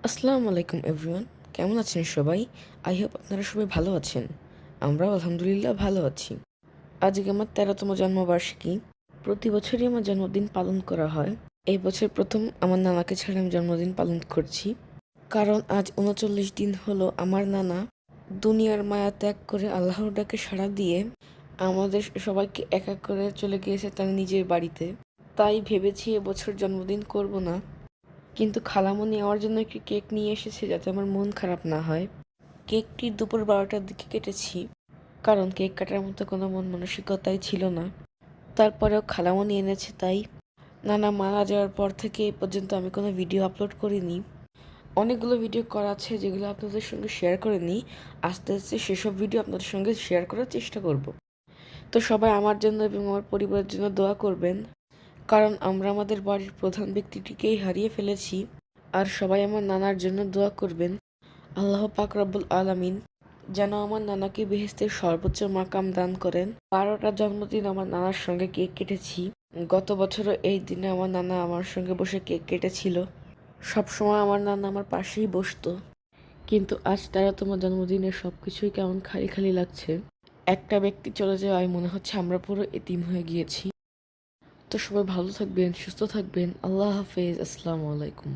আসসালামু আলাইকুম এভরিওয়ান। কেমন আছেন সবাই? আই হোপ আপনারা সবাই ভালো আছেন। আমরাও আলহামদুলিল্লাহ ভালো আছি। আজকে আমার 13তম জন্মবার্ষিকী। প্রতি বছরই আমার জন্মদিন পালন করা হয়। এই বছর প্রথম আমার নানাকে ছাড়া আমি জন্মদিন পালন করছি। কারণ আজ ৩৯ দিন হলো আমার নানা দুনিয়ার মায়া ত্যাগ করে আল্লাহর ডাকে সাড়া দিয়ে আমাদের সবাইকে একা করে চলে গিয়েছে তার নিজের বাড়িতে। তাই ভেবেছি এবছর জন্মদিন করব না, কিন্তু খালামণি আমার জন্য একটি কেক নিয়ে এসেছে যাতে আমার মন খারাপ না হয়। কেকটি দুপুর 12টার দিকে কেটেছি, কারণ কেক কাটার মতো কোনো মন মানসিকতাই ছিল না। তারপরেও খালামণি এনেছে তাই। নানা মারা যাওয়ার পর থেকে এই পর্যন্ত আমি কোনো ভিডিও আপলোড করিনি। অনেকগুলো ভিডিও করা আছে যেগুলো আপনাদের সঙ্গে শেয়ার করে নিই। আস্তে আস্তে সেসব ভিডিও আপনাদের সঙ্গে শেয়ার করার চেষ্টা করব। তো সবাই আমার জন্য এবং আমার পরিবারের জন্য দোয়া করবেন, কারণ আমরা আমাদের বাড়ির প্রধান ব্যক্তিটিকেই হারিয়ে ফেলেছি। আর সবাই আমার নানার জন্য দোয়া করবেন। আল্লাহ পাক রব্বুল আলামিন যেন আমার নানাকে বেহেশতের সর্বোচ্চ মাকাম দান করেন। 12টা জন্মদিন আমার নানার সঙ্গে কেক কেটেছি। গত বছরও এই দিনে আমার নানা আমার সঙ্গে বসে কেক কেটেছিল। সবসময় আমার নানা আমার পাশেই বসতো। কিন্তু আজ 13তম জন্মদিনে সবকিছুই কেমন খালি খালি লাগছে। একটা ব্যক্তি চলে যাওয়ায় মনে হচ্ছে আমরা পুরো এতিম হয়ে গিয়েছি। তো সবাই ভালো থাকবেন, সুস্থ থাকবেন। আল্লাহ হাফেজ। আসসালামু আলাইকুম।